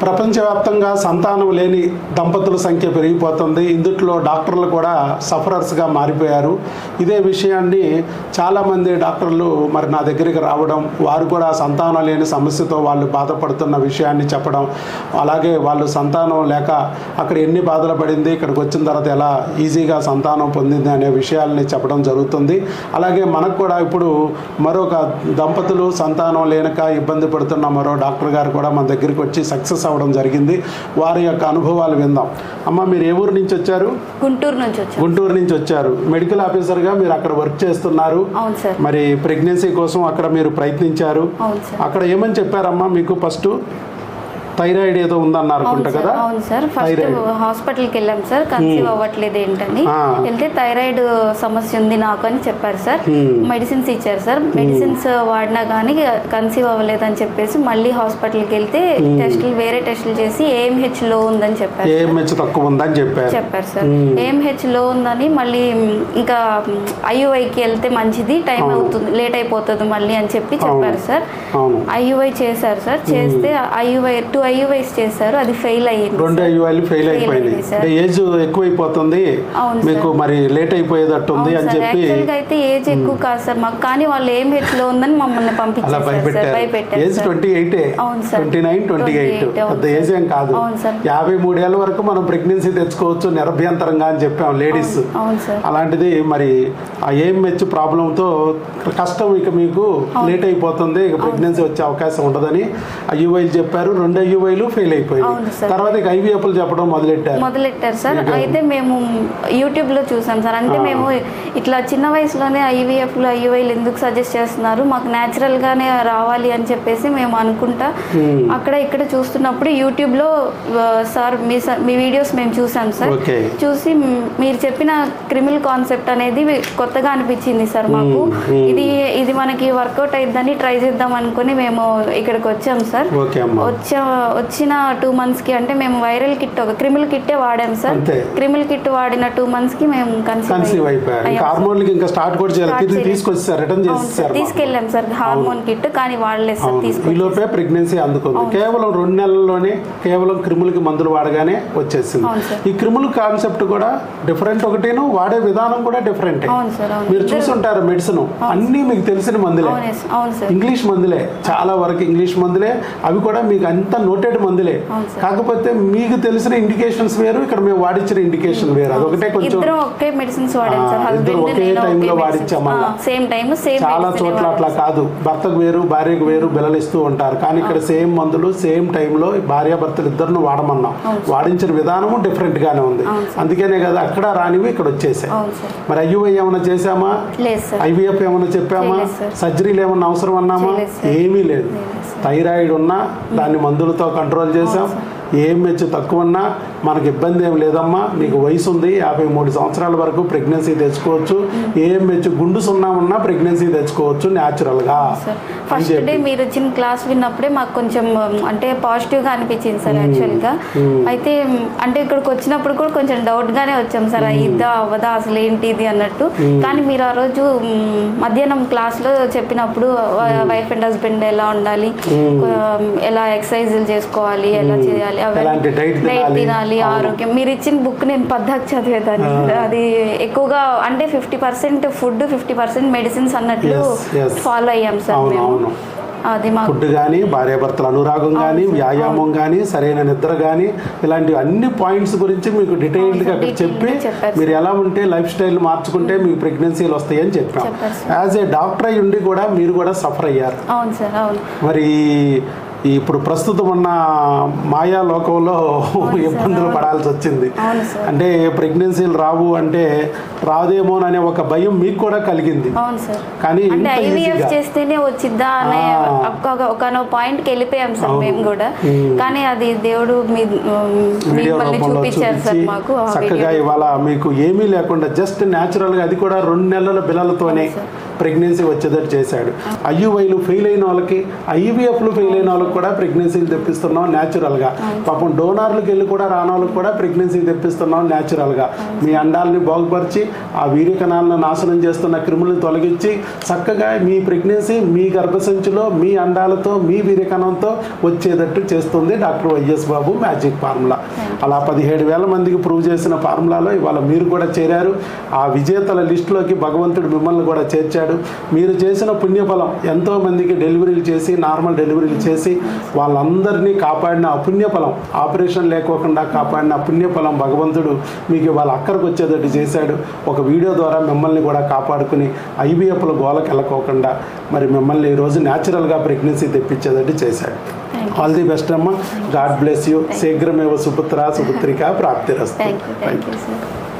ప్రపంచవ్యాప్తంగా సంతానం లేని దంపతుల సంఖ్య పెరిగిపోతుంది. ఇందుట్లో డాక్టర్లు కూడా సఫరర్స్గా మారిపోయారు. ఇదే విషయాన్ని చాలామంది డాక్టర్లు మరి నా దగ్గరికి రావడం, వారు కూడా సంతానం లేని సమస్యతో వాళ్ళు బాధపడుతున్న విషయాన్ని చెప్పడం, అలాగే వాళ్ళు సంతానం లేక అక్కడ ఎన్ని బాధలు పడింది, ఇక్కడికి వచ్చిన తర్వాత ఎలా ఈజీగా సంతానం పొందింది అనే విషయాల్ని చెప్పడం జరుగుతుంది. అలాగే మనకు కూడా ఇప్పుడు మరొక దంపతులు సంతానం లేనక ఇబ్బంది పడుతున్న మరో డాక్టర్ గారు కూడా మన దగ్గరికి వచ్చి సక్సెస్ అవ్వడం జరిగింది. వారి యొక్క అనుభవాలు విందాం. అమ్మ, మీరు ఏ ఊరు నుంచి వచ్చారు? గుంటూరు నుంచి వచ్చారు. మెడికల్ ఆఫీసర్గా మీరు అక్కడ వర్క్ చేస్తున్నారు. మరి ప్రెగ్నెన్సీ కోసం అక్కడ మీరు ప్రయత్నించారు. అక్కడ ఏమని చెప్పారమ్మా మీకు? ఫస్ట్ థైరాయిడ్ ఏదో ఉందన్నారు అనుకుంటా కదా? అవును సార్. ఫస్ట్ హాస్పిటల్కి వెళ్ళాం సార్, కన్సీవ్ అవ్వట్లేదు ఏంటని. వెళ్తే థైరాయిడ్ సమస్య ఉంది నాకు అని చెప్పారు సార్. మెడిసిన్స్ ఇచ్చారు సార్. మెడిసిన్స్ వాడినా కానీ కన్సీవ్ అవ్వలేదు అని చెప్పేసి మళ్ళీ హాస్పిటల్కి వెళ్తే వేరే టెస్టులు చేసి AMH లో ఉందని చెప్పారు. AMH తక్కువ ఉందని చెప్పారు సార్. AMH లో ఉందని మళ్ళీ ఇంకా IUIకి వెళ్తే మంచిది, టైం అవుతుంది, లేట్ అయిపోతుంది మళ్ళీ అని చెప్పి చెప్పారు సార్. IUI చేశారు సార్. చేస్తే IUIs చేశారు, అది ఫెయిల్ అయ్యింది. 2 IUIలు ఫెయిల్ అయిపోయింది. ఏజ్ ఎక్కువైపోతుంది మీకు, మరి లేట్ అయిపోయేటట్టుంది అని చెప్పి. అయితే ఏజ్ ఎక్కువ కాదు సార్ మాకు, కానీ వాళ్ళు AMH లో ఉందని మమ్మల్ని పంపించారు. ఏజ్ 28, 29, 28 పెద్ద ఏజ్ ఏం కాదు. 53 ఏళ్ళ వరకు మనం ప్రెగ్నెన్సీ తెచ్చుకోవచ్చు నిరభ్యంతరంగా అని చెప్పాం లేడీస్. అలాంటిది మరి ఆ AMH ప్రాబ్లంతో కష్టం, ఇక మీకు లేట్ అయిపోతుంది, ఇక ప్రెగ్నెన్సీ వచ్చే అవకాశం ఉండదని IUIలు చెప్పారు. 2 IUIలు ఫెయిల్ అయిపోయింది. తర్వాత IVFలు చెప్పడం మొదలెట్టారు సార్. అయితే మేము యూట్యూబ్ లో చూసాం సార్. అంటే మేము ఇట్లా చిన్న వయసులోనే IUIలు ఎందుకు సజెస్ట్ చేస్తున్నారు, మాకు న్యాచురల్ గానే రావాలి అని చెప్పేసి మేము అనుకుంటా అక్కడ ఇక్కడ చూస్తున్నప్పుడు యూట్యూబ్ లో సార్ మీ వీడియోస్ మేము చూసాం సార్. చూసి మీరు చెప్పిన క్రిమిల్ కాన్సెప్ట్ అనేది కొత్తగా అనిపించింది సార్ మాకు. ఇది మనకి వర్కౌట్ అయిద్దని ట్రై చేద్దాం అనుకుని మేము ఇక్కడికి వచ్చాం సార్. వచ్చిన 2 months కి, అంటే మేము వైరల్ కిట్, ఒక క్రిమిల్ కిట్టే వాడాం సార్. క్రిమిల్ కిట్ వాడిన 2 months కి మేము కన్సీవ్ అయిపోయాం. తీసుకెళ్ళాం సార్ హార్మోన్ కిట్, కానీ వాడలేదు సార్. ఈలోపే ప్రెగ్నెన్సీ అందుకుంది. కేవలం 2 నెలల్లోనే కేవలం క్రిములకి మందులు వాడగానే వచ్చేసింది. ఈ క్రిముల కాన్సెప్ట్ కూడా డిఫరెంట్, ఒకటేను వాడే విధానం కూడా డిఫరెంట్. మీరు చూసుంటారు మెడిసిన్ అన్ని మీకు తెలిసిన మందులే, ఇంగ్లీష్ మందులే, చాలా వరకు ఇంగ్లీష్ మందులే. అవి కూడా మీకు అంత నోటెడ్ మందులే. కాకపోతే మీకు తెలిసిన ఇండికేషన్స్ వేరు, ఇక్కడ మేము వాడించిన ఇండికేషన్ వేరు. అదొకటే కొంచెం ఒకే మెడిసిన్స్ ఒకే టైంలో వాడించాం. చాలా చోట్ల అట్లా కాదు, భర్తకు వేరు భార్యకు వేరు బిల్లలిస్తూ ఉంటారు. కానీ ఇక్కడ సేమ్ మందులు సేమ్ టైంలో భార్యాభర్తలు ఇద్దరిని వాడమన్నాం. వాడించిన విధానము డిఫరెంట్ గానే ఉంది. అందుకనే కదా అక్కడ రానివి ఇక్కడ వచ్చేసాయి. మరి IUI ఏమైనా చేసామా? IVF ఏమైనా చెప్పామా? సర్జరీలు ఏమన్నా అవసరం అన్నామా? ఏమీ లేదు. థైరాయిడ్ ఉన్నా దాన్ని మందులతో కంట్రోల్ చేసాం. AMH తక్కువ ఉన్నా మనకు ఇబ్బంది ఏం లేదమ్మా, మీకు వయసు ఉంది, 53 సంవత్సరాల వరకు ప్రెగ్నెన్సీ తెచ్చుకోవచ్చు. AMH గుండు సున్నా ఉన్నా ప్రెగ్నెన్సీ తెచ్చుకోవచ్చు న్యాచురల్గా. ఫస్ట్ డే మీరు వచ్చిన క్లాస్ విన్నప్పుడే మాకు కొంచెం అంటే పాజిటివ్గా అనిపించింది సార్ యాక్చువల్గా. అయితే అంటే ఇక్కడికి వచ్చినప్పుడు కూడా కొంచెం డౌట్గానే వచ్చాం సార్, ఇద్దా అవ్వదా అసలు ఏంటి ఇది అన్నట్టు. కానీ మీరు ఆ రోజు మధ్యాహ్నం క్లాస్లో చెప్పినప్పుడు వైఫ్ అండ్ హస్బెండ్ ఎలా ఉండాలి, ఎలా ఎక్సర్సైజులు చేసుకోవాలి, ఎలా చేయాలి, డైట్ తినాలి, ఆరోగ్యం. మీరు ఇచ్చిన బుక్ నేను పద్దాకు చదివేదాన్ని. అది ఎక్కువగా అంటే 50% ఫుడ్, 50% మెడిసిన్స్ అన్నట్లు ఫాలో అయ్యాం సార్ మేము. అది ఫుడ్ కానీ, భార్యాభర్తల అనురాగం కానీ, వ్యాయామం కానీ, సరైన నిద్ర కానీ, ఇలాంటి అన్ని పాయింట్స్ గురించి మీకు డీటెయిల్డ్గా చెప్పి మీరు ఎలా ఉంటే లైఫ్ స్టైల్ మార్చుకుంటే మీకు ప్రెగ్నెన్సీలు వస్తాయని చెప్పాం. యాజ్ ఏ డాక్టర్ అయి ఉండి కూడా మీరు కూడా సఫర్ అయ్యారు. మరి ఇప్పుడు ప్రస్తుతం ఉన్న మాయా లోకంలో ఇబ్బందులు పడాల్సి వచ్చింది. అంటే ప్రెగ్నెన్సీలు రావు అంటే రాదేమోననే ఒక భయం మీకు కూడా కలిగింది. కానీ చేస్తేనే వచ్చిద్దా అనే ఒక పాయింట్కి వెళ్ళిపోయాం సార్ మేము కూడా. కానీ అది దేవుడు చూపించారు సార్ మాకు చక్కగా. ఇవాళ మీకు ఏమీ లేకుండా జస్ట్ న్యాచురల్గా, అది కూడా 2 నెలల పిల్లలతోనే ప్రెగ్నెన్సీ వచ్చేటట్టు చేశాడు. ఐయుఐలు ఫెయిల్ అయిన వాళ్ళకి, ఐవీఎఫ్లు ఫెయిల్ అయిన వాళ్ళకి కూడా ప్రెగ్నెన్సీలు తెప్పిస్తున్నాం న్యాచురల్గా. పాపం డోనార్లకు వెళ్ళి కూడా రాని వాళ్ళకి కూడా ప్రెగ్నెన్సీ తెప్పిస్తున్నాం న్యాచురల్గా. మీ అండాలని బాగుపరిచి ఆ వీర్య కణాలను నాశనం చేస్తున్న క్రిములను తొలగించి చక్కగా మీ ప్రెగ్నెన్సీ మీ గర్భసంచిలో మీ అండాలతో మీ వీర్య కణంతో వచ్చేటట్టు చేస్తుంది డాక్టర్ వైఎస్ బాబు మ్యాజిక్ ఫార్ములా. అలా 17,000 మందికి ప్రూవ్ చేసిన ఫార్ములాలో ఇవాళ మీరు కూడా చేరారు. ఆ విజేతల లిస్టులోకి భగవంతుడు మిమ్మల్ని కూడా చేర్చాడు. మీరు చేసిన పుణ్యఫలం ఎంతో మందికి డెలివరీలు చేసి, నార్మల్ డెలివరీలు చేసి వాళ్ళందరినీ కాపాడిన పుణ్యఫలం, ఆపరేషన్ లేకోకుండా కాపాడిన పుణ్యఫలం భగవంతుడు మీకు ఇవాళ అక్కడికి వచ్చేటట్టు చేశాడు. ఒక వీడియో ద్వారా మిమ్మల్ని కూడా కాపాడుకుని ఐవీఎఫ్ల గోలకు వెళ్ళకోకుండా మరి మిమ్మల్ని ఈరోజు న్యాచురల్గా ప్రెగ్నెన్సీ తెప్పించేటట్టు చేశాడు. ఆల్ ది బెస్ట్ అమ్మ. God bless you. శీఘ్రమేవ సుపుత్ర సుపుత్రిక ప్రాప్తిరస్తు. Thank you sir.